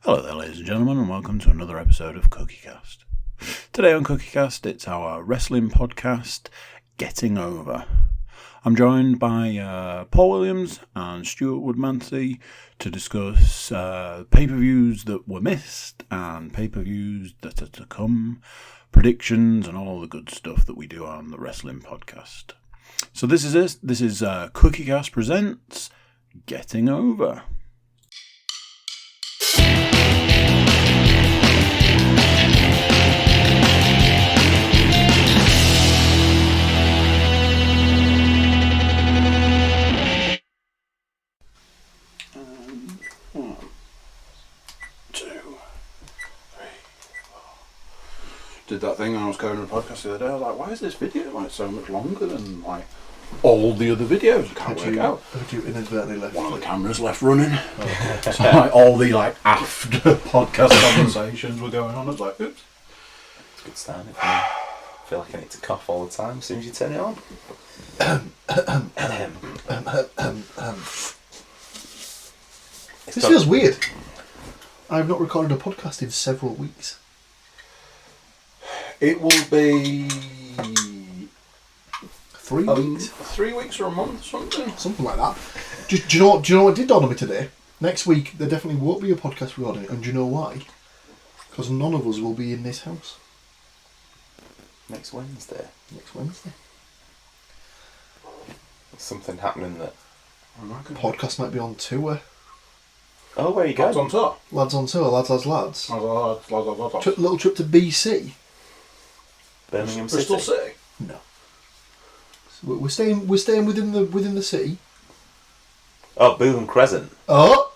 Hello there, ladies and gentlemen, and welcome to another episode of Cookiecast. Today on Cookiecast, it's our wrestling podcast, Getting Over. I'm joined by Paul Williams and Stuart Woodmansey to discuss pay-per-views that were missed and pay-per-views that are to come, predictions, and all the good stuff that we do on the wrestling podcast. So this is it. This is Cookiecast presents Getting Over. Did that thing when I was going to the podcast the other day. I was like, why is this video like so much longer than like all the other videos? I can't work out. Had you inadvertently left one of the cameras left running. Oh. So like all the like after podcast conversations were going on. I was like, oops. It's a good start. I feel like I need to cough all the time as soon as you turn it on. This feels weird. I've not recorded a podcast in several weeks. It will be 3 weeks? 3 weeks or a month, something like that. Do you know what did dawn on me today? Next week there definitely won't be a podcast recording, and do you know why? Because none of us will be in this house. Next Wednesday. There's something happening that podcast might be on tour. Oh, where are you going? Lads on tour. Lads on tour. Lads. Lads. Little trip to BC. Birmingham Bristol City. City. No. So we're staying within the city. Oh, Bootham Crescent. Oh,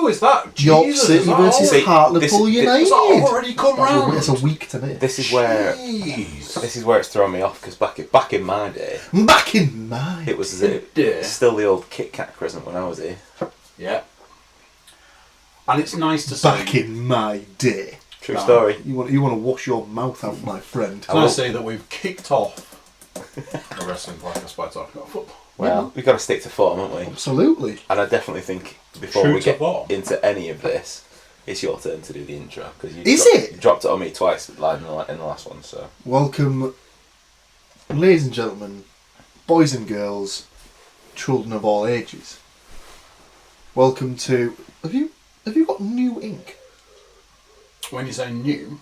is that York City versus Hartlepool United? Has that already come round? It's a week to me. This is where it's thrown me off because back in my day, it was still the old Kit Kat Crescent when I was here. Yeah. And it's nice to say. Back in my day. True story. You want to wash your mouth out, my friend. Can I say that we've kicked off a wrestling podcast by talking about football? Well, we've got to stick to form, haven't we? Absolutely. And I definitely think before we get into any of this, it's your turn to do the intro because you dropped it on me twice live in the last one. So welcome, ladies and gentlemen, boys and girls, children of all ages. Welcome to. Have you got new ink? When you say new,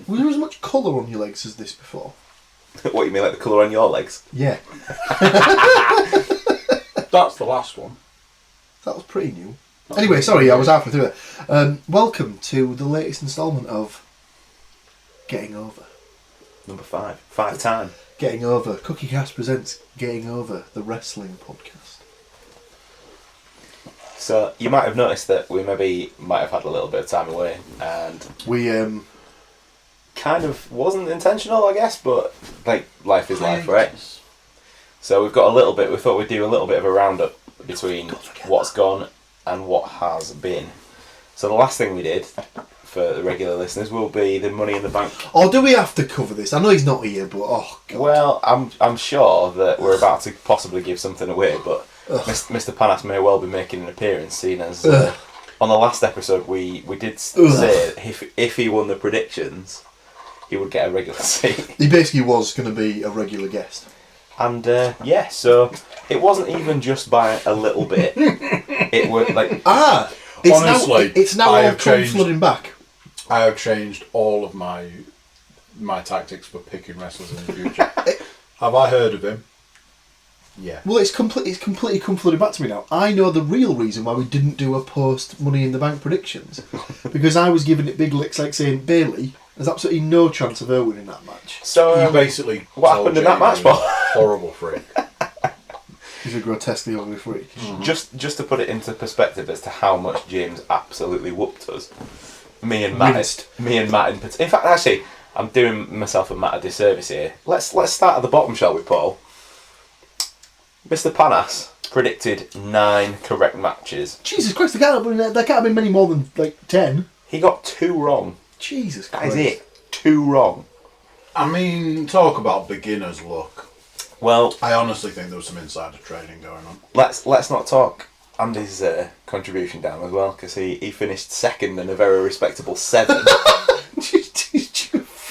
was there as much colour on your legs as this before? What, you mean like the colour on your legs? Yeah. That's the last one. That was pretty new. Anyway, sorry, I was halfway through it. Welcome to the latest instalment of Getting Over. Number 5. 5 time. Getting Over. Cookiecast presents Getting Over, the wrestling podcast. So you might have noticed that we might have had a little bit of time away, and we kind of wasn't intentional, I guess, but like life is life, right? So we've got a little bit. We thought we'd do a little bit of a roundup between what's gone and what has been. So the last thing we did for the regular listeners will be the Money in the Bank. Oh, do we have to cover this? I know he's not here, but oh god. Well, I'm sure that we're about to possibly give something away, but. Mr. Panas may well be making an appearance, seeing as on the last episode we did say if he won the predictions, he would get a regular seat. He basically was going to be a regular guest. And so it wasn't even just by a little bit. It was like it's now all come flooding back. I have changed all of my tactics for picking wrestlers in the future. Have I heard of him? Yeah. Well, it's completely come flooding back to me now. I know the real reason why we didn't do a post Money in the Bank predictions, because I was giving it big licks, like saying Bailey. There's absolutely no chance of her winning that match. So you basically what happened in that match, Paul? Horrible freak. He's a grotesquely ugly freak. Mm-hmm. Just to put it into perspective as to how much James absolutely whooped us. Me and Matt in fact, actually, I'm doing myself and Matt a disservice here. Let's start at the bottom, shall we, Paul? Mr. Panas predicted 9 correct matches. Jesus Christ, there can't have been many more than like 10. He got 2 wrong. Jesus Christ. That is it. 2 wrong. I mean, talk about beginner's luck. Well, I honestly think there was some insider trading going on. Let's not talk Andy's contribution down as well, because he finished second in a very respectable 7.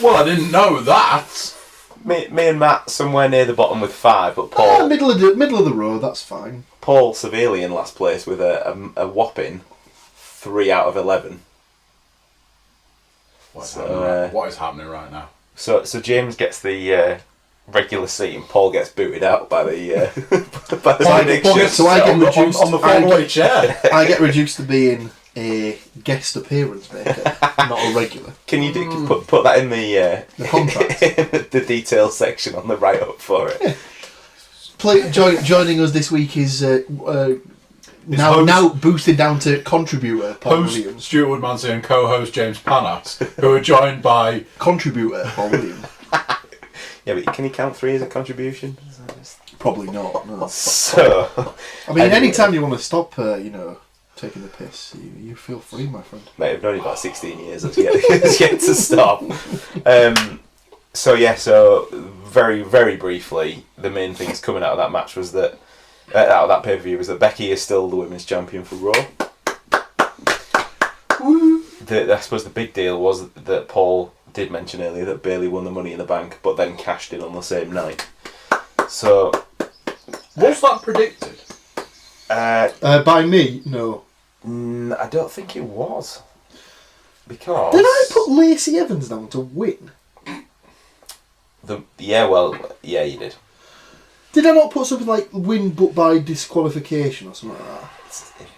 Well, I didn't know that. Me and Matt somewhere near the bottom with 5, but Paul middle of the road. That's fine. Paul severely in last place with a whopping 3 out of 11. What is happening right now? So James gets the regular seat and Paul gets booted out by the by the prediction. So I get reduced on the four-way chair. I get reduced to being a guest appearance maker, not a regular. Can you put that in the contract, the details section on the write up for it? Yeah. Joining us this week is now boosted down to contributor Paul Host Williams. Stuart Woodmansey and co-host James Pannax, who are joined by contributor Paul Williams. Yeah, but can you count 3 as a contribution? Probably not. No. So, I mean, any time you want to stop, taking the piss, you feel free, my friend. Mate, I've known you about 16 years. Let's get to stop. So very, very briefly, the main things coming out of that match was that out of that pay-per-view was that Becky is still the women's champion for Raw. I suppose the big deal was that Paul did mention earlier that Bayley won the Money in the Bank, but then cashed in on the same night. So, was that predicted? By me? No. I don't think it was. Because... Did I put Lacey Evans down to win? Yeah, you did. Did I not put something like win but by disqualification or something like that?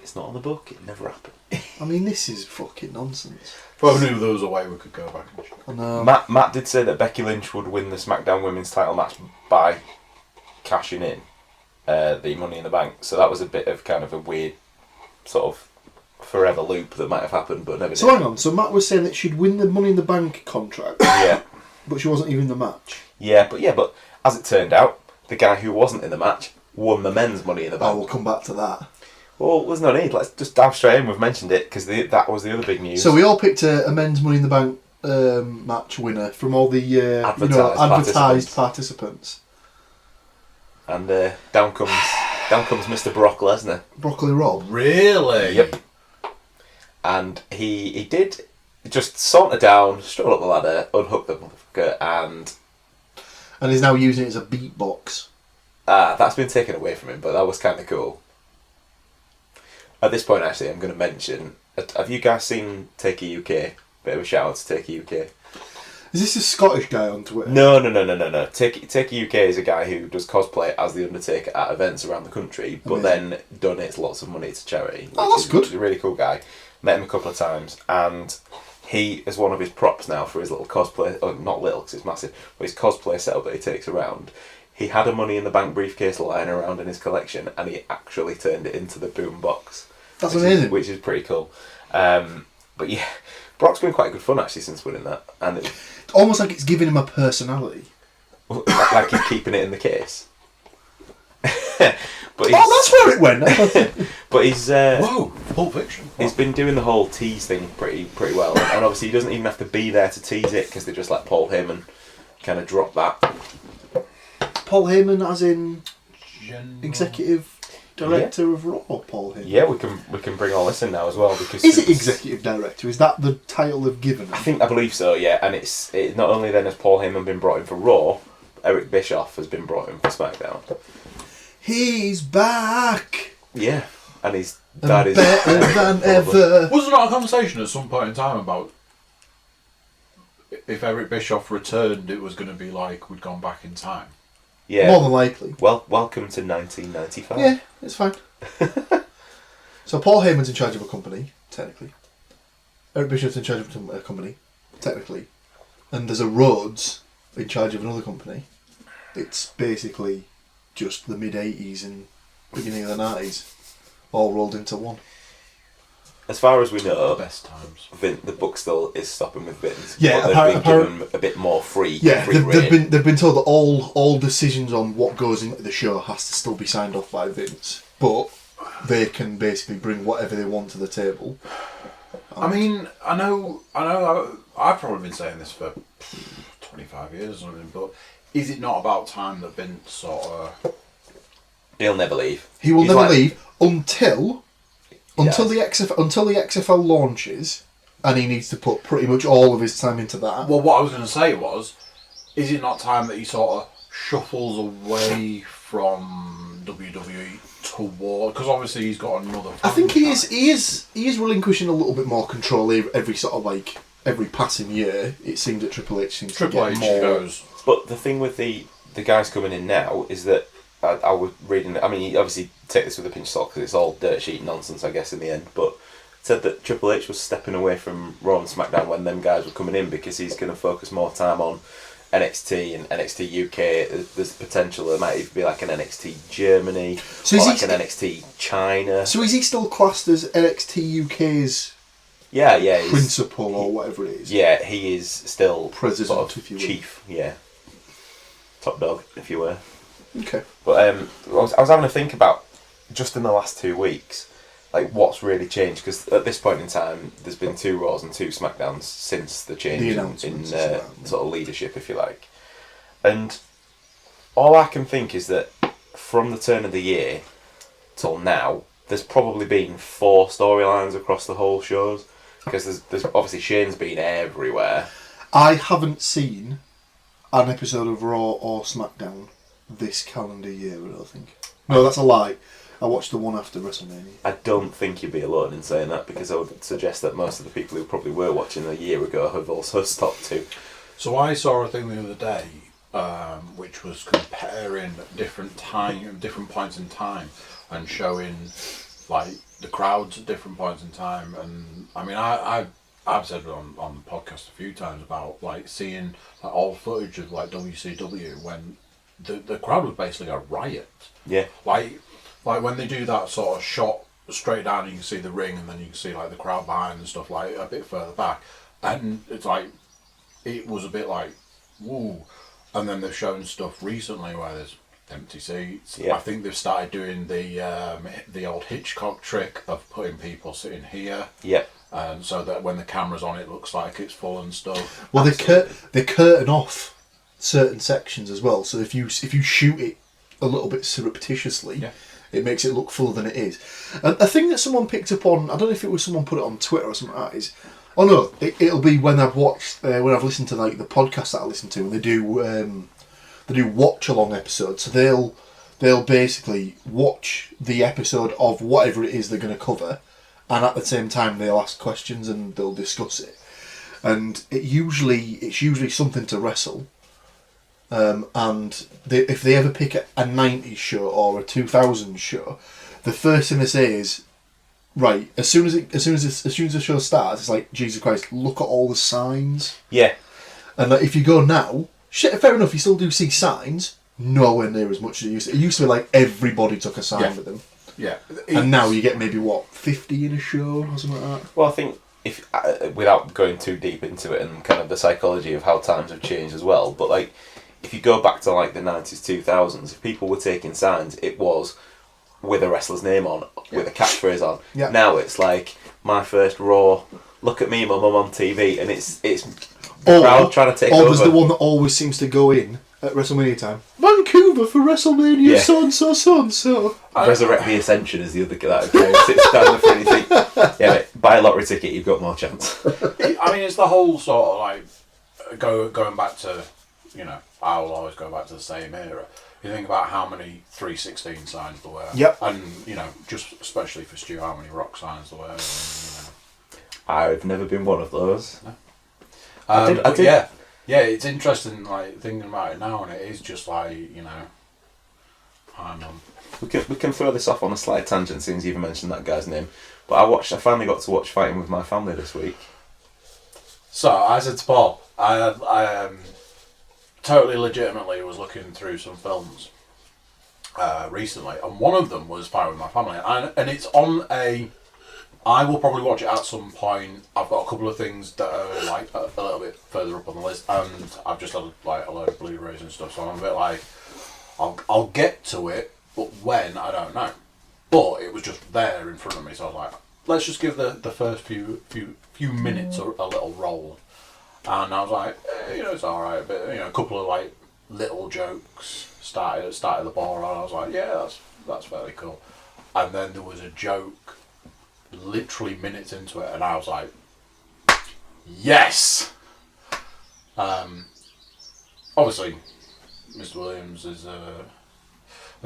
It's not on the book, it never happened. I mean, this is fucking nonsense. If I knew there was a way we could go back and check. I know. Matt did say that Becky Lynch would win the SmackDown Women's title match by cashing in the Money in the Bank. So that was a bit of kind of a weird sort of forever loop that might have happened, but never did. So hang on, so Matt was saying that she'd win the Money in the Bank contract. Yeah. But she wasn't even in the match. Yeah, but as it turned out, the guy who wasn't in the match won the men's Money in the Bank. Oh, we'll come back to that. Well, there's no need. Let's just dive straight in. We've mentioned it because that was the other big news. So we all picked a men's Money in the Bank match winner from all the advertised participants. And down comes Mr. Brock Lesnar. Broccoli Rob. Really? Yep. And he did just saunter down, stroll up the ladder, unhook the motherfucker, and he's now using it as a beatbox. That's been taken away from him, but that was kind of cool. At this point, actually, I'm going to mention... Have you guys seen Take a UK? Bit of a shout out to Take a UK. Is this a Scottish guy on Twitter? No. Take a UK is a guy who does cosplay as The Undertaker at events around the country, but then donates lots of money to charity. Oh, that's good. He's a really cool guy. Met him a couple of times, and he is one of his props now for his little cosplay... Oh, not little, because it's massive, but his cosplay setup that he takes around. He had a Money in the Bank briefcase lying around in his collection, and he actually turned it into the boombox. That's amazing. Which is pretty cool. But yeah, Brock's been quite good fun actually since winning that, and almost like it's giving him a personality. like he's keeping it in the case. But that's where it went. But he's whoa, Pulp Fiction. He's been doing the whole tease thing pretty well, and obviously he doesn't even have to be there to tease it because they just let Paul Heyman kind of drop that. Paul Heyman, as in executive director of Raw, Paul Heyman. Yeah, we can bring all this in now as well because is it executive director? Is that the title they've given him? I believe so. Yeah, and it's not only then has Paul Heyman been brought in for Raw, Eric Bischoff has been brought in for SmackDown. He's back. Yeah, and his dad is better than ever. Wasn't there not a conversation at some point in time about if Eric Bischoff returned, it was going to be like we'd gone back in time? Yeah, more than likely. Well, welcome to 1995. Yeah, it's fine. So Paul Heyman's in charge of a company, technically. Eric Bischoff's in charge of a company, technically. And there's a Rhodes in charge of another company. It's basically just the mid-80s and beginning of the 90s all rolled into one. As far as we know, best times. The book still is stopping with Vince. Yeah, but they've been given a bit more free. Yeah, free they've been told that all decisions on what goes into the show has to still be signed off by Vince, but they can basically bring whatever they want to the table. I mean, I know. I've probably been saying this for 25 years or something, but is it not about time that Vince sort of... He'll never leave. He will never leave until until the XFL launches, and he needs to put pretty much all of his time into that. Well, what I was going to say was, is it not time that he sort of shuffles away from WWE toward? Because obviously he's got another. I think he is relinquishing a little bit more control every sort of like every passing year. It seems that Triple H seems to get more. Goes. But the thing with the guys coming in now is that I was reading. I mean, you obviously take this with a pinch of salt because it's all dirt sheet nonsense, I guess, in the end. But said that Triple H was stepping away from Raw and SmackDown when them guys were coming in because he's going to focus more time on NXT and NXT UK. There's potential there might even be like an NXT Germany or like an NXT China. So is he still classed as NXT UK's principal or whatever it is? Yeah, he is still president, sort of if you will. chief, top dog, if you were. Okay. But I was having to think about just in the last 2 weeks, like what's really changed, because at this point in time there's been 2 Raws and 2 SmackDowns since the change in sort of leadership, if you like, and all I can think is that from the turn of the year till now there's probably been 4 storylines across the whole shows, because there's obviously Shane's been everywhere. I haven't seen an episode of Raw or SmackDown this calendar year, I don't think. No, that's a lie. I watched the one after WrestleMania. I don't think you'd be alone in saying that, because I would suggest that most of the people who probably were watching a year ago have also stopped too. So I saw a thing the other day, which was comparing different points in time, and showing like the crowds at different points in time. And I mean, I've said it on the podcast a few times about like seeing like old footage of like WCW when the crowd was basically a riot. Yeah. Like when they do that sort of shot straight down, you can see the ring, and then you can see like the crowd behind and stuff like a bit further back, and it's like it was a bit like woo. And then they've shown stuff recently where there's empty seats. Yeah. I think they've started doing the old Hitchcock trick of putting people sitting here. Yeah. So that when the camera's on, it looks like it's full and stuff. Well, they curtain off certain sections as well. So if you shoot it a little bit surreptitiously, it makes it look fuller than it is. And a thing that someone picked up on, I don't know if it was someone put it on Twitter or something like that, is, oh no, it'll be when I've watched, when I've listened to like the podcast that I listen to, and they do watch along episodes. So they'll basically watch the episode of whatever it is they're going to cover, and at the same time they'll ask questions and they'll discuss it. And it's usually something to wrestle. And if they ever pick a 90s show or a 2000s show, the first thing they say is, right, as soon as the show starts, it's like, Jesus Christ, look at all the signs. Yeah. And like, if you go now, fair enough, you still do see signs, nowhere near as much as it used to. It used to be like everybody took a sign with them. Yeah. And now you get maybe 50 in a show or something like that. Well, I think if without going too deep into it and kind of the psychology of how times have changed as well, but like, if you go back to like the 90s, 2000s, if people were taking signs, it was with a wrestler's name on, with a catchphrase on. Yeah. Now it's like, my first Raw, look at me, my mum on TV, and it's the crowd trying to take over. Or there's the one that always seems to go in at WrestleMania time. Vancouver for WrestleMania, so. Resurrect the Ascension is the other guy that sits down for anything. Yeah, mate, buy a lottery ticket, you've got more chance. I mean, it's the whole sort of like going back to, you know, I will always go back to the same era. You think about how many 316 signs there were. Yep. And, you know, just especially for Stu, how many rock signs there were. And, you know. I've never been one of those. No. I did. Yeah, it's interesting, like, thinking about it now, and it is just like, you know, I know. We can throw this off on a slight tangent since you even mentioned that guy's name. But I finally got to watch Fighting With My Family this week. So, I said to Paul, I totally legitimately was looking through some films recently, and one of them was Fighting With My Family, and it's on I will probably watch it at some point. I've got a couple of things that are like a little bit further up on the list, and I've just had like a load of Blu-rays and stuff, so I'm a bit like, I'll get to it, but when, I don't know. But it was just there in front of me, so I was like, let's just give the first few minutes a little roll. And I was like, you know, it's alright, but, you know, a couple of like little jokes started the ball, and I was like, yeah, that's fairly cool. And then there was a joke literally minutes into it, and I was like, yes! Obviously, Mr. Williams has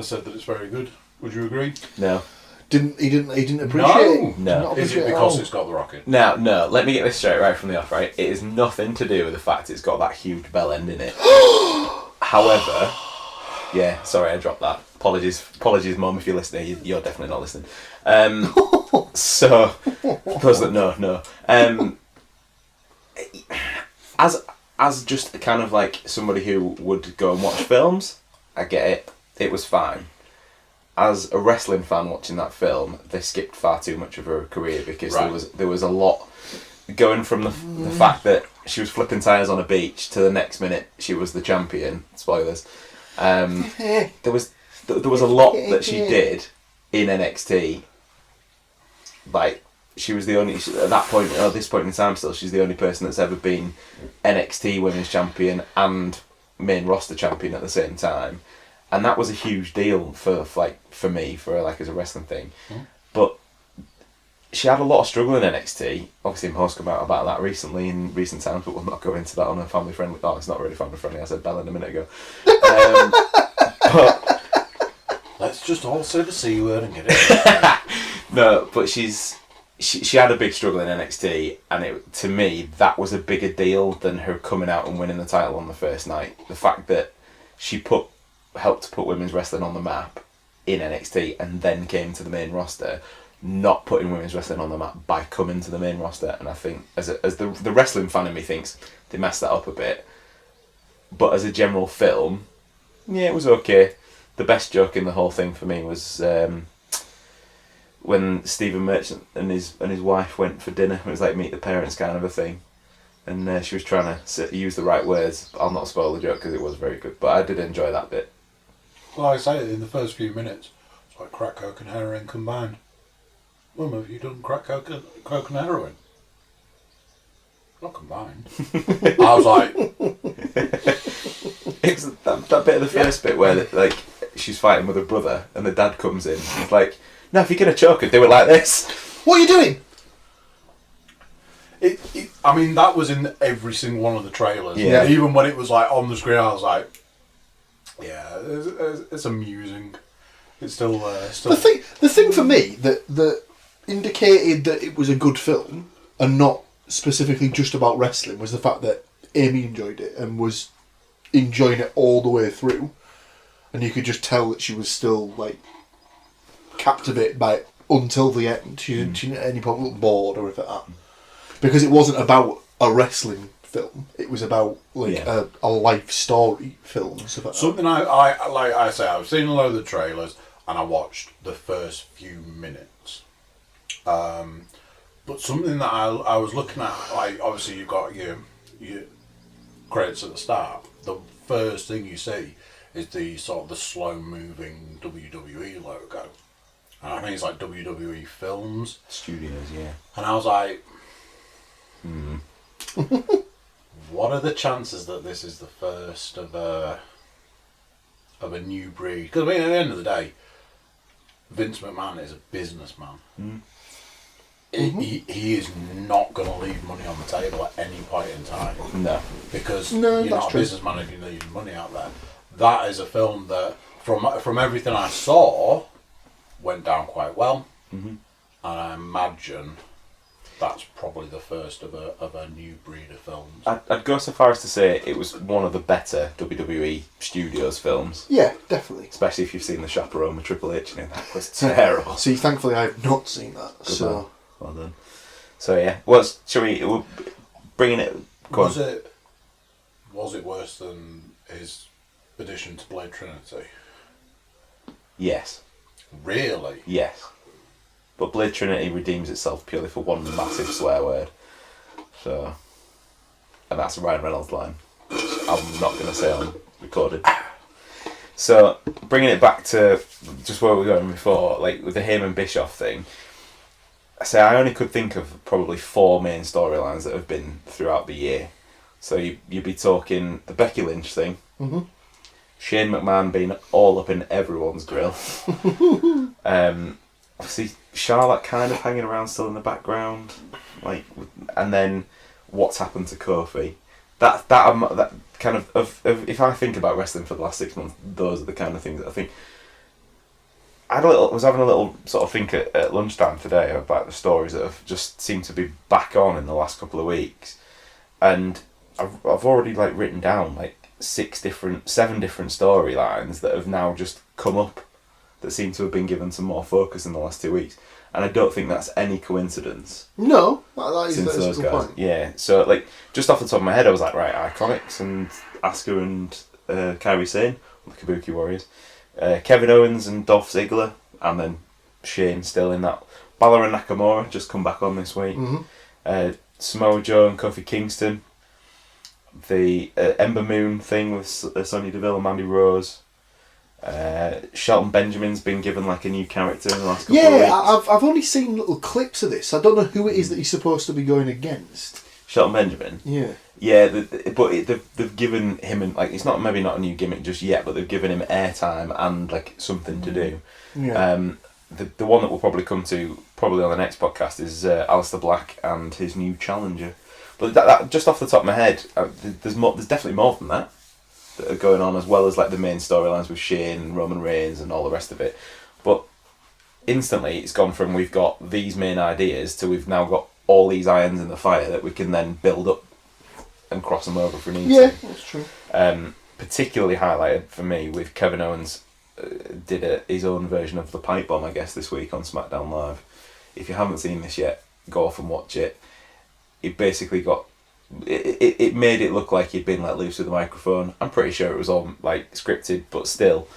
said that it's very good. Would you agree? No. He didn't appreciate it? No. Not Is appreciate it because all? it's got the rocket? No, let me get this straight right from the off, right? It is nothing to do with the fact it's got that huge bell end in it. However, yeah, sorry, I dropped that. Apologies, Mum, if you're listening. You're definitely not listening. So, those that know. As just kind of like somebody who would go and watch films, I get it. It was fine. As a wrestling fan watching that film, they skipped far too much of her career because there was a lot going from the fact that she was flipping tyres on a beach to the next minute she was the champion. Spoilers. There was a lot that she did in NXT. Like, she was the only, at that point, at this point in time still, she's the only person that's ever been NXT Women's Champion and main roster champion at the same time. And that was a huge deal for me, as a wrestling thing. But she had a lot of struggle in NXT. Obviously, Host come out about that recently in recent times, but we'll not go into that on a family friendly. Oh, it's not really family friendly. I said Bella a minute ago. But let's just all say the C word and get it. No, but she had a big struggle in NXT, and to me that was a bigger deal than her coming out and winning the title on the first night. The fact that she helped to put women's wrestling on the map in NXT and then came to the main roster, not putting women's wrestling on the map by coming to the main roster. And I think as the wrestling fan in me thinks they messed that up a bit, but as a general film, yeah, it was okay. The best joke in the whole thing for me was when Stephen Merchant and his wife went for dinner. It was like meet the parents kind of a thing. And she was trying to use the right words. I'll not spoil the joke because it was very good, but I did enjoy that bit. Well, I say it in the first few minutes. It's like crack, coke and heroin combined. Mum, have you done crack, coke and heroin? Not combined. I was like... It's that bit of the first bit where she's fighting with her brother and the dad comes in. It's like, no, if you're going to choke her, do it like this. What are you doing? I mean, that was in every single one of the trailers. Yeah. Even when it was like on the screen, I was like, yeah, it's amusing. It's still. The thing for me that indicated that it was a good film and not specifically just about wrestling was the fact that Amy enjoyed it and was enjoying it all the way through, and you could just tell that she was still captivated by it until the end. She didn't at any point look bored or anything like that, because it wasn't about a wrestling film. It was about a life story film. Something I say, I've seen a load of the trailers and I watched the first few minutes. But something that I was looking at, obviously you've got your credits at the start. The first thing you see is the sort of the slow moving WWE logo. And I think it's like WWE Films Studios, yeah. And I was like, what are the chances that this is the first of a new breed? Because I mean, at the end of the day, Vince McMahon is a businessman. He is not going to leave money on the table at any point in time. No. Because you're not a businessman if you leave money out there. That is a film that, from everything I saw, went down quite well. And I imagine that's probably the first of a new breed of films. I'd go so far as to say it was one of the better WWE Studios films. Yeah, definitely. Especially if you've seen The Chaperone with Triple H in it. That was terrible. See, thankfully I've not seen that. Good man. Well done. So yeah, we're bringing it... Was it worse than his addition to Blade Trinity? Yes. Really? Yes. But Blade Trinity redeems itself purely for one massive swear word. So, and that's a Ryan Reynolds line, which I'm not going to say on recorded. So, bringing it back to just where we were going before, with the Heyman Bischoff thing, I only could think of probably 4 main storylines that have been throughout the year. So you'd be talking the Becky Lynch thing, Shane McMahon being all up in everyone's grill, obviously Charlotte kind of hanging around still in the background, like, and then what's happened to Kofi. That kind of if I think about wrestling for the last 6 months, those are the kind of things that I think. I was having a little sort of think at lunchtime today about the stories that have just seemed to be back on in the last couple of weeks, and I've already like written down like 7 different storylines that have now just come up that seem to have been given some more focus in the last 2 weeks, and I don't think that's any coincidence. No, that is Since those a good guys, point. yeah. So like just off the top of my head, I was like, right, Iconics and Asuka and Kairi Sane, the Kabuki Warriors. Kevin Owens and Dolph Ziggler, and then Shane still in that. Balor and Nakamura just come back on this week. Mm-hmm. Samoa Joe and Kofi Kingston. The Ember Moon thing with Sonya Deville and Mandy Rose. Shelton Benjamin's been given like a new character in the last couple of weeks. Yeah, I've only seen little clips of this. I don't know who it is that he's supposed to be going against. Shelton Benjamin. Yeah. Yeah, they've given him it's maybe not a new gimmick just yet, but they've given him airtime and like something to do. Yeah. The one that we'll probably come to probably on the next podcast is Aleister Black and his new challenger. But that just off the top of my head, there's definitely more than that are going on, as well as like the main storylines with Shane and Roman Reigns and all the rest of it. But instantly, it's gone from we've got these main ideas to we've now got all these irons in the fire that we can then build up and cross them over if we need to. Yeah, that's true. Particularly highlighted for me with Kevin Owens did his own version of the pipe bomb, I guess, this week on SmackDown Live. If you haven't seen this yet, go off and watch it. It basically got it made it look like he'd been let loose with the microphone. I'm pretty sure it was all like scripted, but still,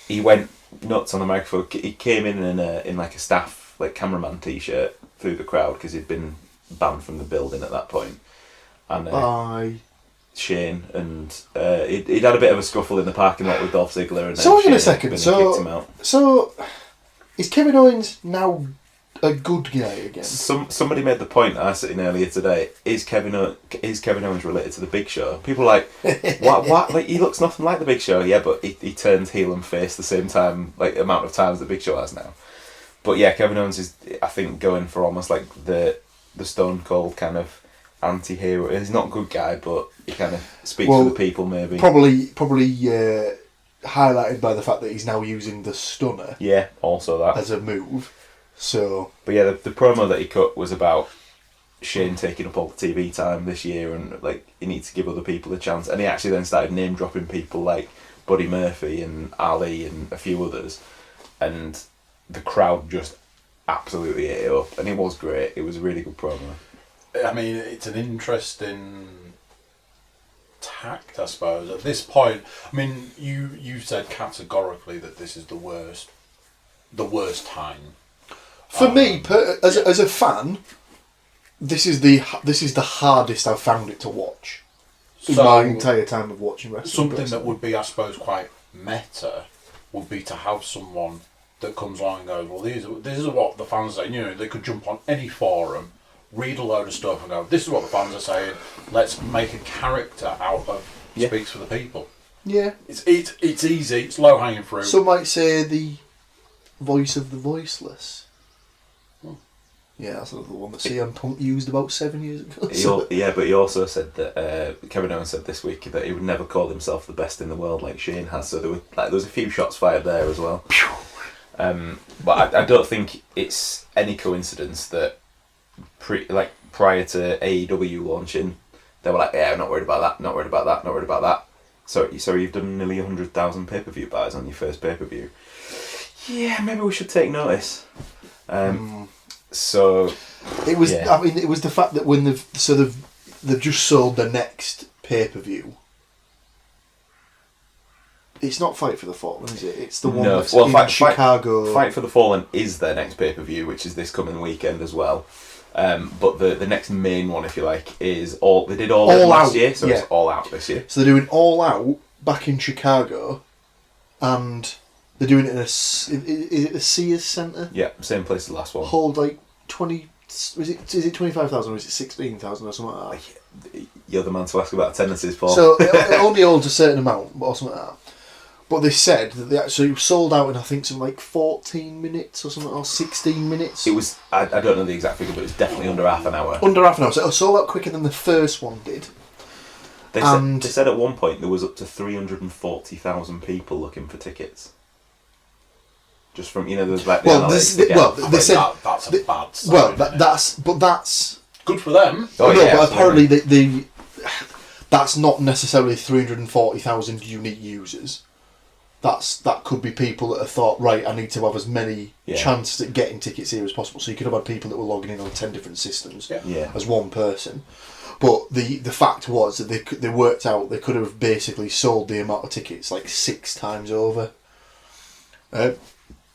he went nuts on the microphone. He came in like a staff like cameraman t-shirt through the crowd because he'd been banned from the building at that point. And Shane and he'd had a bit of a scuffle in the parking lot with Dolph Ziggler, and then so hang on a Shane second. kicked him out. So is Kevin Owens now a good guy again? Somebody made the point I was sitting earlier today. Is Kevin Owens related to the Big Show? People are like, what? Like, he looks nothing like the Big Show. Yeah, but he turns heel and face the same time, like amount of times the Big Show has now. But yeah, Kevin Owens is, I think, going for almost like the Stone Cold kind of anti-hero. He's not a good guy, but he kind of speaks for the people, maybe. Probably highlighted by the fact that he's now using the stunner. Yeah, also that as a move. So, but yeah, the promo that he cut was about Shane taking up all the TV time this year, and like he needs to give other people a chance. And he actually then started name dropping people like Buddy Murphy and Ali and a few others, and the crowd just absolutely ate it up. And it was great. It was a really good promo. I mean, it's an interesting tact, I suppose. At this point, I mean, you said categorically that this is the worst time. For me, as a fan, this is the hardest I've found it to watch in my entire time of watching wrestling. Something that would be, I suppose, quite meta would be to have someone that comes along and goes, well, this is what the fans say. You know, they could jump on any forum, read a load of stuff and go, this is what the fans are saying, let's make a character out of speaks for the people. Yeah. It's easy, it's low hanging fruit. Some might say the voice of the voiceless. Yeah, that's another one that CM Punk used about 7 years ago. But he also said that Kevin Owens said this week that he would never call himself the best in the world like Shane has. So there was a few shots fired there as well. But I don't think it's any coincidence that prior to AEW launching, they were like, yeah, I'm not worried about that, not worried about that, not worried about that. So you've done nearly 100,000 pay-per-view buys on your first pay-per-view. Yeah, maybe we should take notice. So it was. Yeah. I mean, it was the fact that when they've just sold the next pay-per-view. It's not Fight for the Fallen, is it? It's the one that's in Chicago. Fight for the Fallen is their next pay-per-view, which is this coming weekend as well. But the next main one, if you like, is they did all out last year, so it's All Out this year. So they're doing All Out back in Chicago, and they're doing it in is it a Sears Centre? Yeah, same place as the last one. Hold like 20. Is it 25,000 or is it 16,000 or something like that? You're the man to ask about attendances, Paul. So it only holds a certain amount, or something like that. But they said that they actually sold out in, I think, something like 14 minutes or something, or 16 minutes. It was, I don't know the exact figure, but it was definitely under half an hour. Under half an hour, so it was sold out quicker than the first one did. They said at one point there was up to 340,000 people looking for tickets. Just from, there's like they said that's a bad sign. That's good for them. But apparently that's not necessarily 340,000 unique users. That could be people that have thought, right, I need to have as many chances at getting tickets here as possible. So you could have had people that were logging in on 10 different systems as one person. But the fact was that they worked out they could have basically sold the amount of tickets like 6 times over.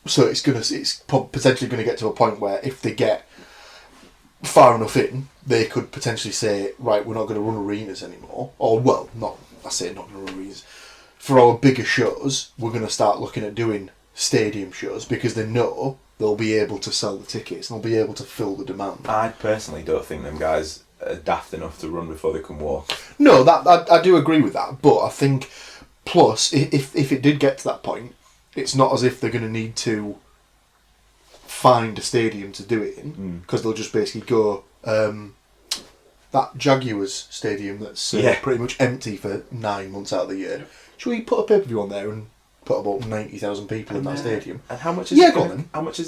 So it's potentially going to get to a point where if they get far enough in, they could potentially say, right, we're not going to run arenas anymore. Or, well, not going to run arenas. For our bigger shows, we're going to start looking at doing stadium shows because they know they'll be able to sell the tickets and they'll be able to fill the demand. I personally don't think them guys are daft enough to run before they can walk. No, I do agree with that, but I think, plus, if it did get to that point, it's not as if they're going to need to find a stadium to do it in, because they'll just basically go, that Jaguars stadium that's pretty much empty for 9 months out of the year. Should we put a pay-per-view on there and put about 90,000 people in that stadium? And how much is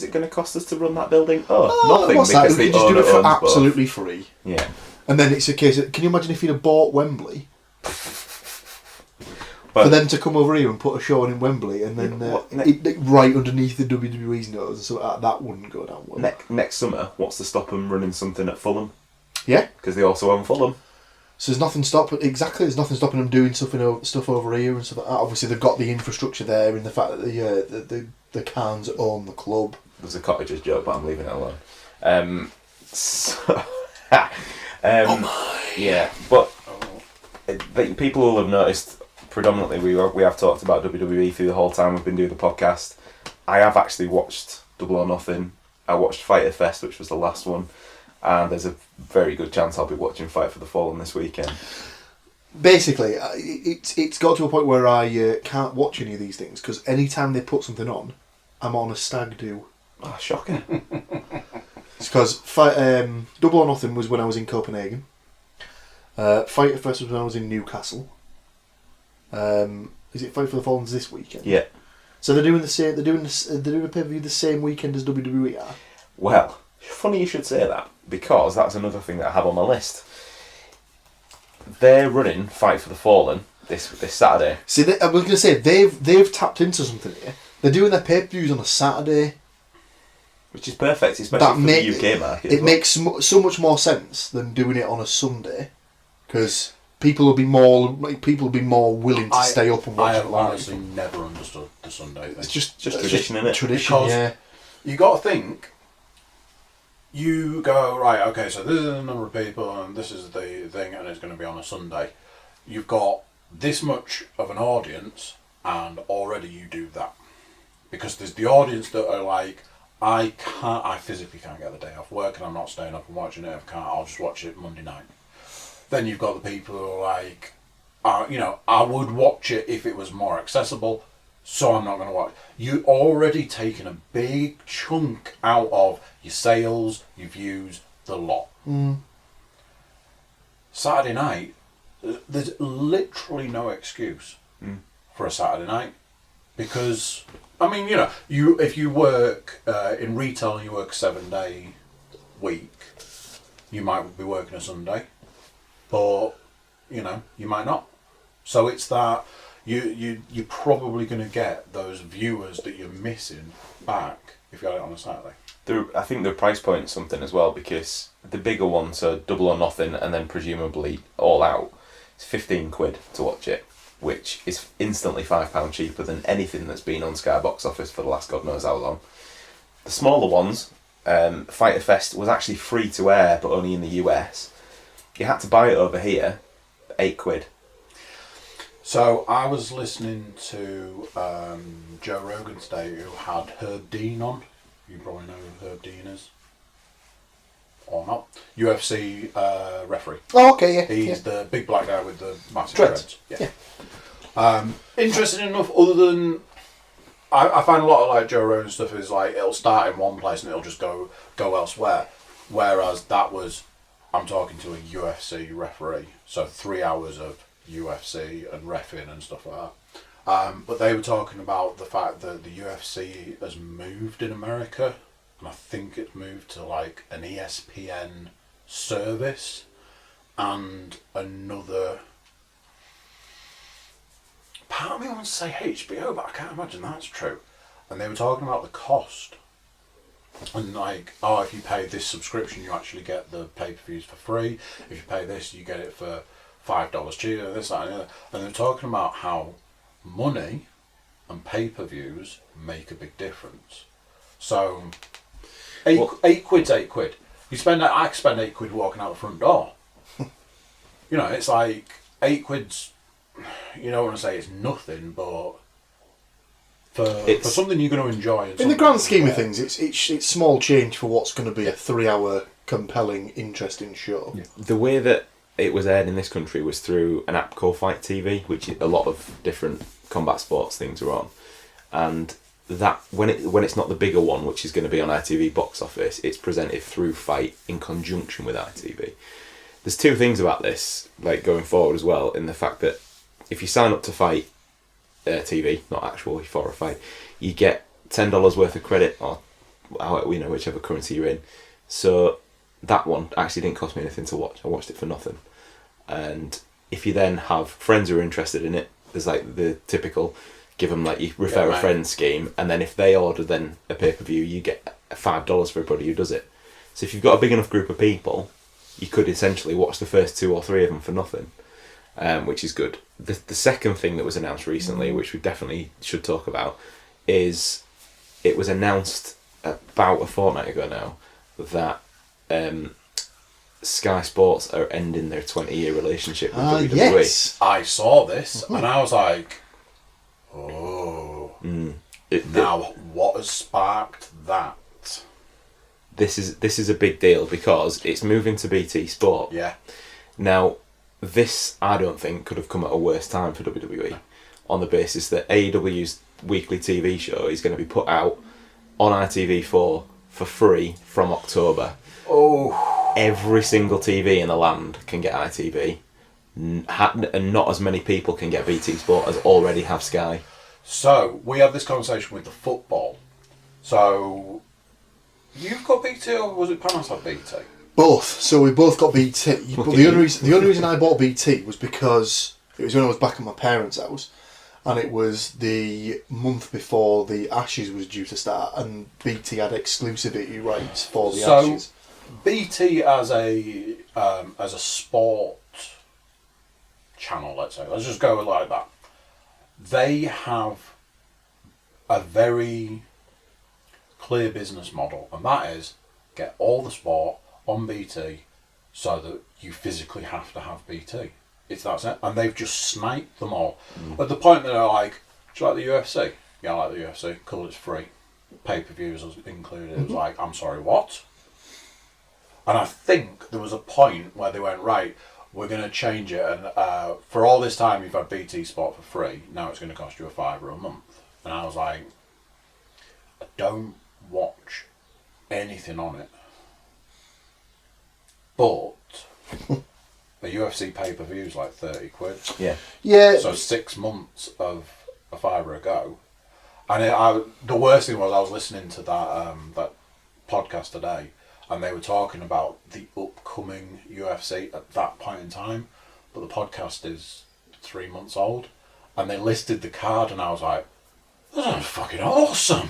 it going to cost us to run that building? Nothing. What's because that? You just do it for absolutely free. Yeah. And then it's a case of, can you imagine if you'd have bought Wembley? For them to come over here and put a show on in Wembley and then right underneath the WWE's nose, so that wouldn't go down well. Next summer, what's to stop them running something at Fulham? Yeah. Because they also own Fulham. So there's nothing stopping them doing stuff over here and stuff like that. Obviously, they've got the infrastructure there in the fact that the Khans own the club. There's a cottager's joke, but I'm leaving it alone. Yeah, but people will have noticed. Predominantly, we have talked about WWE through the whole time we've been doing the podcast. I have actually watched Double or Nothing. I watched Fyter Fest, which was the last one. And there's a very good chance I'll be watching Fight for the Fallen this weekend. Basically, it's got to a point where I can't watch any of these things because any time they put something on, I'm on a stag do. Oh, shocking. It's because Double or Nothing was when I was in Copenhagen. Fyter Fest was when I was in Newcastle. Is it Fight for the Fallen this weekend? Yeah. So they're doing the same. They're doing a pay-per-view the same weekend as WWE are. Well, funny you should say that, because that's another thing that I have on my list. They're running Fight for the Fallen this Saturday. See, I was going to say they've tapped into something here. They're doing their pay-per-views on a Saturday, which is perfect, especially for the UK market. It makes so much more sense than doing it on a Sunday, because people will be more willing to stay up and watch it live. I have honestly never understood the Sunday thing. It's just tradition, isn't it? Tradition, because you got to think. You go, right, okay, so this is the number of people and this is the thing and it's going to be on a Sunday. You've got this much of an audience and already you do that. Because there's the audience that are like, I physically can't get the day off work and I'm not staying up and watching it. I'll just watch it Monday night. Then you've got the people who are like, I would watch it if it was more accessible, so I'm not going to watch. You're already taking a big chunk out of your sales, your views, the lot. Saturday night, there's literally no excuse for a Saturday night, because if you work in retail and you work a 7-day week, you might be working a Sunday, but you might not. So it's that you're probably going to get those viewers that you're missing back if you had it on a Saturday. I think the price point is something as well, because the bigger ones are Double or Nothing and then presumably All Out. It's £15 to watch it, which is instantly £5 cheaper than anything that's been on Sky Box Office for the last God knows how long. The smaller ones, Fyter Fest was actually free to air, but only in the US. You had to buy it over here, £8. So I was listening to Joe Rogan today, who had Herb Dean on. You probably know who Herb Dean is, or not. UFC referee. Oh, okay, yeah. He's the big black guy with the massive dreads. Yeah. Interesting enough, other than I find a lot of like Joe Rogan stuff is like it'll start in one place and it'll just go elsewhere. Whereas that was, I'm talking to a UFC referee, so 3 hours of UFC and reffing and stuff like that. But they were talking about the fact that the UFC has moved in America, and I think it's moved to like an ESPN service and another. Part of me wants to say HBO, but I can't imagine that's true. And they were talking about the cost. And like, oh, if you pay this subscription, you actually get the pay-per-views for free. If you pay this, you get it for $5 cheaper, this, that, and the other. And they were talking about how money and pay-per-views make a big difference. So, eight quid's £8. I could spend £8 walking out the front door. You know, it's like £8. You don't want to say it's nothing, but for something you're going to enjoy. In the grand scheme of things, it's small change for what's going to be a 3 hour compelling, interesting show. Yeah. The way that it was aired in this country was through an app called Fight TV, which a lot of different combat sports things are on, and that when it's not the bigger one, which is going to be on ITV box office, it's presented through Fight in conjunction with ITV. There's two things about this, like going forward as well, in the fact that if you sign up to Fight TV, not actually for a fight, you get $10 worth of credit, or whichever currency you're in. So that one actually didn't cost me anything to watch. I watched it for nothing. And if you then have friends who are interested in it, there's like the typical give them like you refer a friend scheme, and then if they order then a pay-per-view, you get $5 for everybody who does it. So if you've got a big enough group of people, you could essentially watch the first 2 or 3 of them for nothing. Which is good. The second thing that was announced recently, which we definitely should talk about, is it was announced about a fortnight ago now that Sky Sports are ending their 20-year relationship with WWE. Yes. I saw this and I was like, oh. What has sparked that? This is a big deal because it's moving to BT Sport. Yeah. Now, this, I don't think, could have come at a worse time for WWE, on the basis that AEW's weekly TV show is going to be put out on ITV4 for free from October. Oh. Every single TV in the land can get ITV, and not as many people can get BT Sport as already have Sky. So, we had this conversation with the football. So, you've got BT, or was it Panos had BT? Both. So we both got BT. But the only reason I bought BT was because it was when I was back at my parents' house, and it was the month before the Ashes was due to start, and BT had exclusivity rights for the Ashes. So BT as a sport channel, let's say, let's just go with like that. They have a very clear business model, and that is get all the sport on BT so that you physically have to have BT. It's that simple. And they've just sniped them all. At the point that they're like, do you like the UFC? Yeah, I like the UFC. Cool, it's free. Pay-per-views was included. It was like, I'm sorry, what? And I think there was a point where they went, right, we're going to change it, and for all this time you've had BT Sport for free, now it's going to cost you $5 a month. And I was like, I don't watch anything on it. But the UFC pay-per-view is like £30. Yeah. Yeah. So 6 months of a $5 a go. And the worst thing was I was listening to that podcast today, and they were talking about the upcoming UFC at that point in time, but the podcast is 3 months old, and they listed the card, and I was like, that sounds fucking awesome.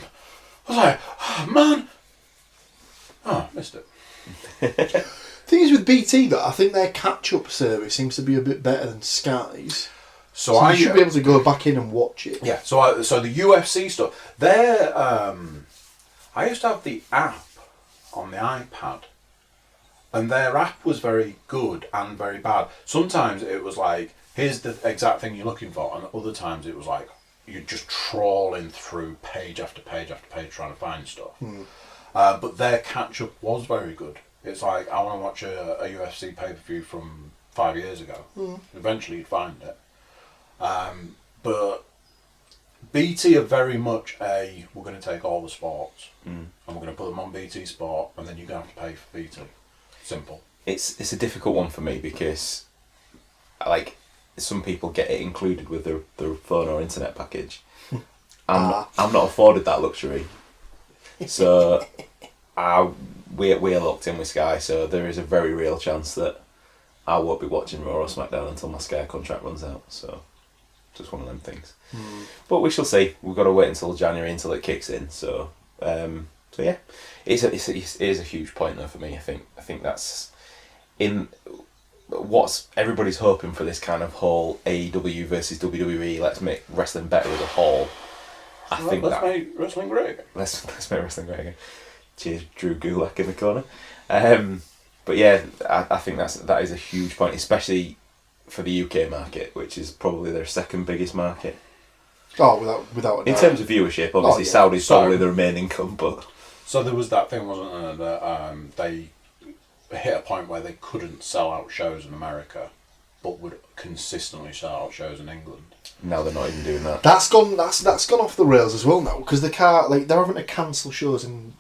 I was like, oh man. Oh, missed it. Thing is with BT though, I think their catch-up service seems to be a bit better than Sky's. So you should be able to go back in and watch it. Yeah, so the UFC stuff, I used to have the app on the iPad, and their app was very good and very bad. Sometimes it was like, here's the exact thing you're looking for, and other times it was like, you're just trawling through page after page after page trying to find stuff. But their catch-up was very good. It's like, I want to watch a UFC pay-per-view from 5 years ago. Eventually you'd find it. But BT are very much we're going to take all the sports and we're going to put them on BT Sport, and then you're going to have to pay for BT. Simple. It's a difficult one for me because, like, some people get it included with their phone or internet package. I'm not afforded that luxury, so we're locked in with Sky. So there is a very real chance that I won't be watching Raw or SmackDown until my Sky contract runs out. So just one of them things. But we shall see. We've got to wait until January until it kicks in. So yeah, it is a huge point though for me. I think that's in what's everybody's hoping for, this kind of whole AEW versus WWE. Let's make wrestling better as a whole. Let's make wrestling great. Let's make wrestling great again. Cheers, Drew Gulak in the corner. But yeah, I think that is a huge point, especially for the UK market, which is probably their second biggest market. Oh, without a doubt. In terms of viewership, obviously Saudi's probably the remaining income, but... So there was that thing, wasn't there, that they hit a point where they couldn't sell out shows in America, but would consistently sell out shows in England. Now they're not even doing that. That's gone off the rails as well now, because they're having to cancel shows in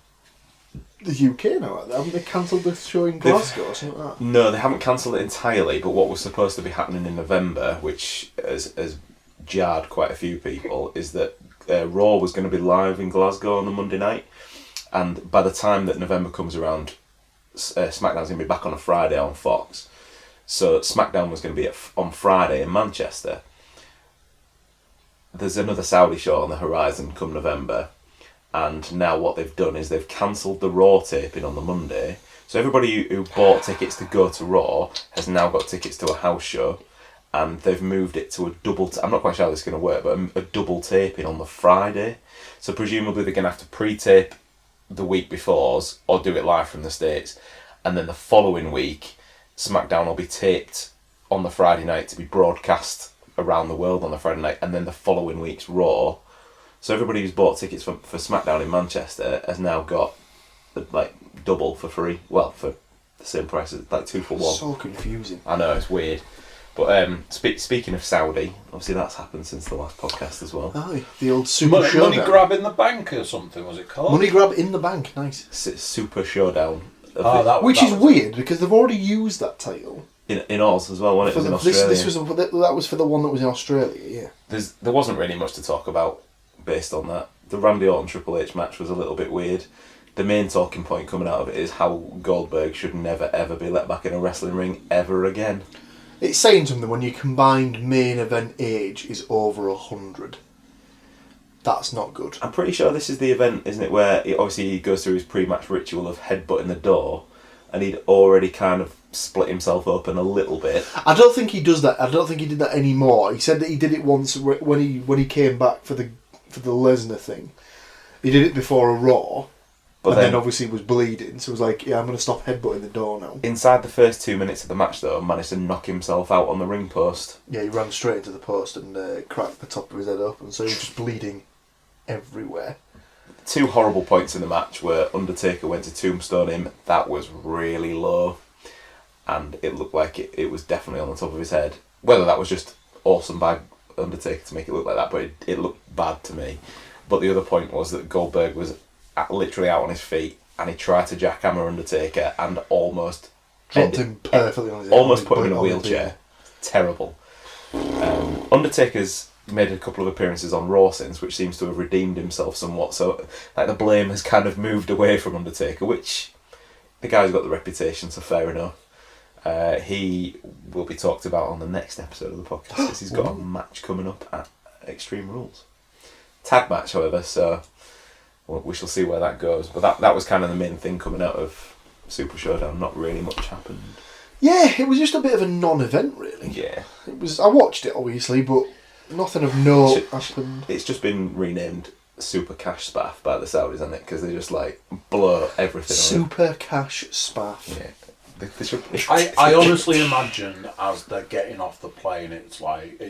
the UK now. Haven't they cancelled the show in Glasgow or something like that? No, they haven't cancelled it entirely, but what was supposed to be happening in November, which has jarred quite a few people, is that Raw was going to be live in Glasgow on the Monday night, and by the time that November comes around, SmackDown's going to be back on a Friday on Fox. So SmackDown was going to be on Friday in Manchester. There's another Saudi show on the horizon come November, and now what they've done is they've cancelled the Raw taping on the Monday. So everybody who bought tickets to go to Raw has now got tickets to a house show, and they've moved it to a double... I'm not quite sure how this is going to work, but a double taping on the Friday. So presumably they're going to have to pre-tape the week before's, or do it live from the States, and then the following week SmackDown will be taped on the Friday night to be broadcast around the world on the Friday night, and then the following week's Raw. So everybody who's bought tickets for SmackDown in Manchester has now got like double for free. Well, for the same price, like 2 for 1. So confusing. I know, it's weird. But speaking of Saudi, obviously that's happened since the last podcast as well. Aye, the old Super Showdown. Money Grab in the Bank or something, was it called? Money Grab in the Bank, nice. Super Showdown. Which is weird, because they've already used that title. In Oz as well, wasn't it? It was in Australia. That was for the one that was in Australia, yeah. There wasn't really much to talk about based on that. The Randy Orton Triple H match was a little bit weird. The main talking point coming out of it is how Goldberg should never ever be let back in a wrestling ring ever again. It's saying something when your combined main event age is over 100. That's not good. I'm pretty sure this is the event, isn't it, where he goes through his pre-match ritual of headbutting the door, and he'd already kind of split himself open a little bit. I don't think he does that. I don't think he did that anymore. He said that he did it once when he came back for the Lesnar thing. He did it before a Raw, but then obviously was bleeding, so he was like, yeah, I'm going to stop headbutting the door now. Inside the first 2 minutes of the match, though, managed to knock himself out on the ring post. Yeah, he ran straight into the post and cracked the top of his head open, so he was just bleeding everywhere. 2 horrible points in the match where Undertaker went to tombstone him. That was really low, and it looked like it was definitely on the top of his head. Whether that was just awesome by Undertaker to make it look like that, but it looked bad to me. But the other point was that Goldberg was literally out on his feet, and he tried to jackhammer Undertaker and almost dropped him perfectly on his head. Almost put him in a wheelchair. Terrible. Undertaker's made a couple of appearances on Raw since, which seems to have redeemed himself somewhat. So, like, the blame has kind of moved away from Undertaker, which the guy's got the reputation, so fair enough. He will be talked about on the next episode of the podcast because he's got a match coming up at Extreme Rules. Tag match, however, so we shall see where that goes. But that was kind of the main thing coming out of Super Showdown. Not really much happened. Yeah, it was just a bit of a non-event, really. Yeah. It was. I watched it, obviously, but nothing of note happened. It's just been renamed Super Cash Spaff by the Saudis, isn't it? Because they just, like, blow everything Super Cash Spaff. Yeah. They should, I honestly imagine as they're getting off the plane, it's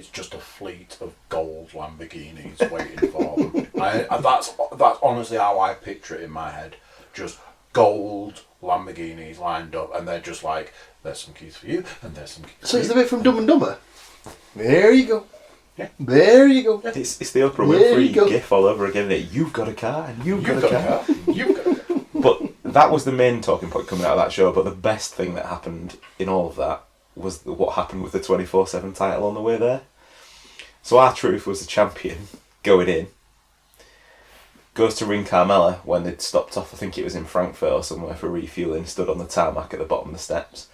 just a fleet of gold Lamborghinis waiting for them. That's honestly how I picture it in my head. Just gold Lamborghinis lined up, and they're just like, there's some keys for you, and there's some keys for you. So it's the bit from Dumb and Dumber. There you go. There you go. It's the Oprah There you Winfrey go. gif all over again. You've got a car, and you've got a car. You've got a car. But that was the main talking point coming out of that show. But the best thing that happened in all of that was what happened with the 24/7 title on the way there. So R-Truth was the champion going in. Goes to ring Carmella when they'd stopped off. I think it was in Frankfurt or somewhere for refueling. Stood on the tarmac at the bottom of the steps.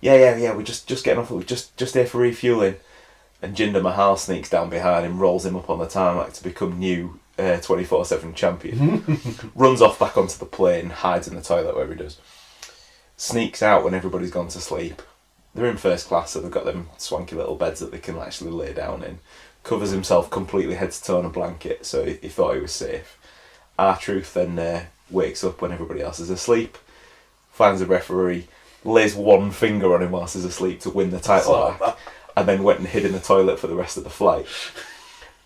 Yeah. We're just getting off. We're just here for refueling. And Jinder Mahal sneaks down behind him, rolls him up on the tarmac to become new 24/7 champion. Runs off back onto the plane, hides in the toilet where he does. Sneaks out when everybody's gone to sleep. They're in first class, so they've got them swanky little beds that they can actually lay down in. Covers himself completely head to toe in a blanket, so he thought he was safe. R-Truth then wakes up when everybody else is asleep, finds a referee, lays one finger on him whilst he's asleep to win the title back, and then went and hid in the toilet for the rest of the flight.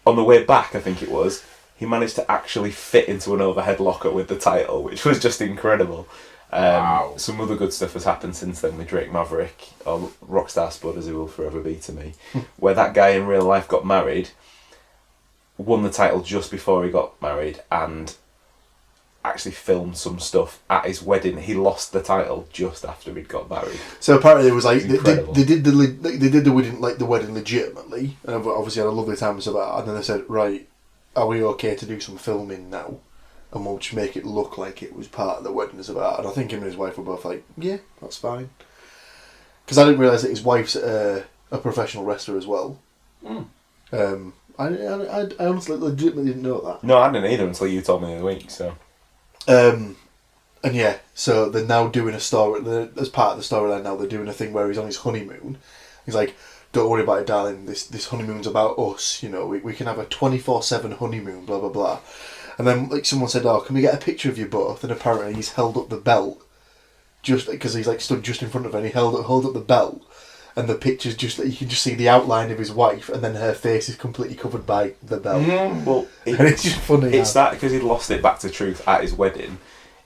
On the way back, I think it was, he managed to actually fit into an overhead locker with the title, which was just incredible. Wow. Some other good stuff has happened since then with Drake Maverick, or Rockstar Spud as he will forever be to me, where that guy in real life got married, won the title just before he got married, and actually filmed some stuff at his wedding. He lost the title just after he'd got married. So apparently it was like Incredible. they did the wedding legitimately, and obviously had a lovely time and stuff like that. And then they said, right, are we okay to do some filming now? And we'll just make it look like it was part of the wedding as well. And I think him and his wife were both like, yeah, that's fine. Because I didn't realise that his wife's a professional wrestler as well. I honestly legitimately didn't know that. No, I didn't either until you told me the other week. So, and yeah, so they're now doing a story, as part of the storyline now, they're doing a thing where he's on his honeymoon. He's like, don't worry about it, darling, this honeymoon's about us, you know, we can have a 24/7 honeymoon, blah, blah, blah. And then like someone said, oh, can we get a picture of you both? And apparently he's held up the belt, just because he's like stood just in front of her, and he held up the belt. And the picture's just that you can just see the outline of his wife, and then her face is completely covered by the belt. well, And it's just funny. It's that because he'd lost it back to Truth at his wedding.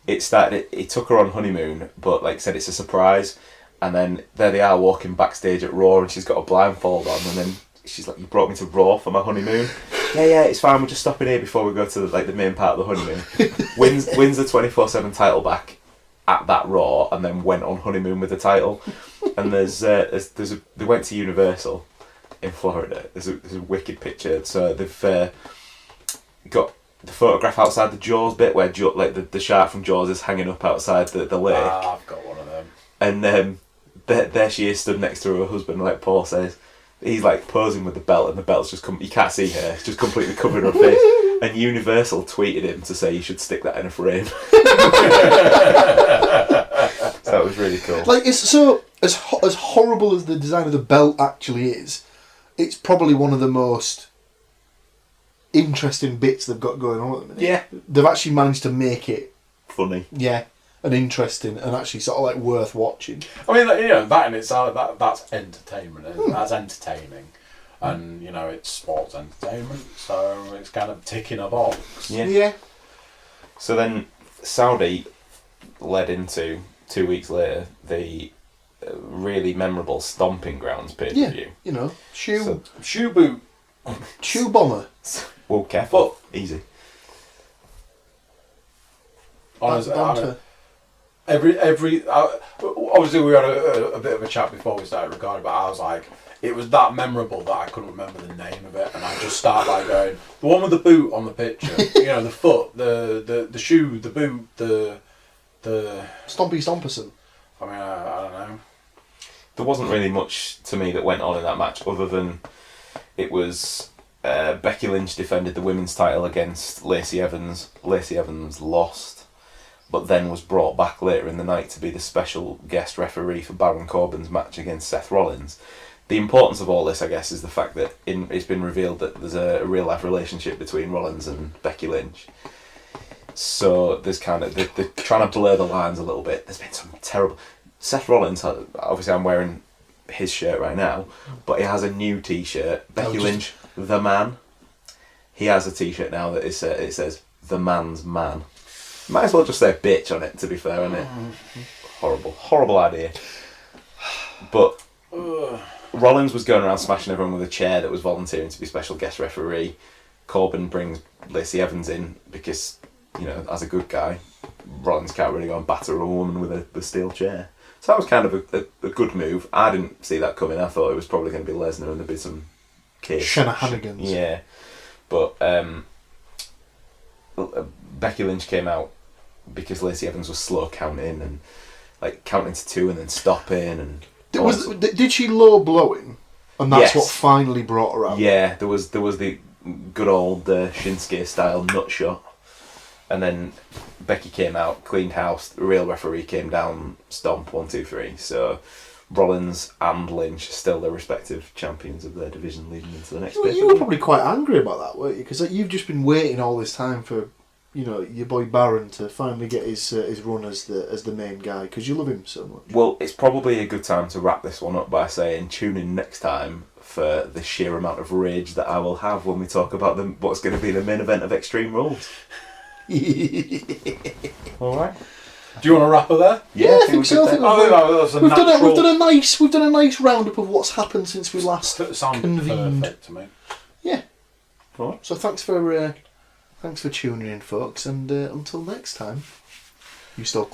It started. He took her on honeymoon, but like said, it's a surprise. And then there they are walking backstage at Raw, and she's got a blindfold on, and then she's like, "You brought me to Raw for my honeymoon." Yeah, it's fine. We're just stopping here before we go to the main part of the honeymoon. wins the 24/7 title back at that Raw, and then went on honeymoon with the title. And they went to Universal in Florida. There's a wicked picture. So they've got the photograph outside the Jaws bit where the shark from Jaws is hanging up outside the lake. I've got one of them. And there she is stood next to her husband, like Paul says. He's like posing with the belt, and the belt's just you can't see her. It's just completely covered her face. And Universal tweeted him to say you should stick that in a frame. So that was really cool. Like, it's so as horrible as the design of the belt actually is, it's probably one of the most interesting bits they've got going on at the minute. Yeah. They've actually managed to make it Funny. and interesting and actually sort of like worth watching. I mean, you know, that in itself, that's entertainment, isn't it? That's entertaining. And, you know, it's sports entertainment, so it's kind of ticking a box. Yeah. So then Saudi led into 2 weeks later the really memorable Stomping Grounds pay-per-view. You know, shoe boot. shoe bomber. Well, careful. Easy. Honestly, Banter. obviously we had a bit of a chat before we started recording, but I was like, it was that memorable that I couldn't remember the name of it, and I just started like going, the one with the boot on the picture, you know, the foot, the shoe, the boot, the Stompy Stomperson. I mean, I don't know. There wasn't really much to me that went on in that match other than it was Becky Lynch defended the women's title against Lacey Evans. Lacey Evans lost, but then was brought back later in the night to be the special guest referee for Baron Corbin's match against Seth Rollins. The importance of all this, I guess, is the fact that it's been revealed that there's a real life relationship between Rollins and Becky Lynch. So there's kind of they're trying to blur the lines a little bit. There's been some terrible. Seth Rollins, obviously, I'm wearing his shirt right now, but he has a new T-shirt. Becky Lynch, the man. He has a T-shirt now that it says "the man's man." Might as well just say "bitch" on it. To be fair, isn't it? Horrible idea. But Rollins was going around smashing everyone with a chair that was volunteering to be special guest referee. Corbin brings Lacey Evans in because, as a good guy, Rollins can't really go and batter a woman with a steel chair. So that was kind of a good move. I didn't see that coming. I thought it was probably going to be Lesnar and there'd be some kids. Shenanigans. Yeah. But Becky Lynch came out because Lacey Evans was slow counting and counting to 2 and then stopping. And did she low blowing? And that's Yes. what finally brought her out. Yeah, there was the good old Shinsuke style nut shot. And then Becky came out, cleaned house, the real referee came down, stomp, 1, 2, 3. So Rollins and Lynch still their respective champions of their division leading into the next bit. You were probably quite angry about that, weren't you? Because you've just been waiting all this time for, your boy Baron to finally get his run as the main guy, because you love him so much. Well, it's probably a good time to wrap this one up by saying tune in next time for the sheer amount of rage that I will have when we talk about what's going to be the main event of Extreme Rules. Alright. Do you want to wrap her there? Yeah, I think so. I think we've done a nice roundup of what's happened since we last convened. Perfect to me. Yeah. Right. So thanks for tuning in, folks, and until next time, you stay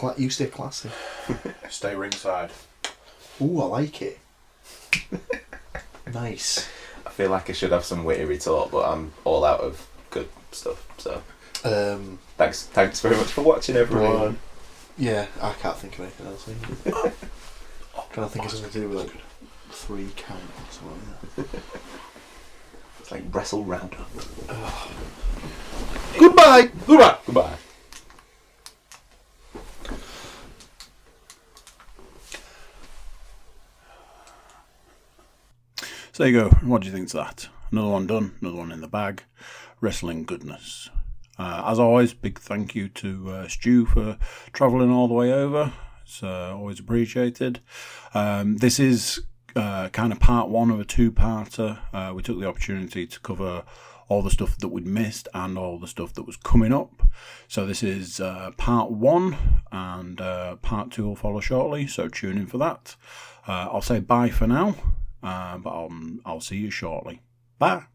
classy. Stay ringside. Ooh, I like it. Nice. I feel like I should have some witty retort, but I'm all out of good stuff. So thanks very much for watching, everyone. Yeah, I can't think of anything else. Trying to think of something to do with 3 count or something like that. It's like Wrestle Roundup. Goodbye. Goodbye. So there you go. What do you think of that? Another one done, another one in the bag. Wrestling goodness. As always, big thank you to Stu for travelling all the way over. It's always appreciated. This is kind of part 1 of a 2-parter. We took the opportunity to cover all the stuff that we'd missed and all the stuff that was coming up. So this is part 1, and part 2 will follow shortly, so tune in for that. I'll say bye for now, but I'll see you shortly. Bye.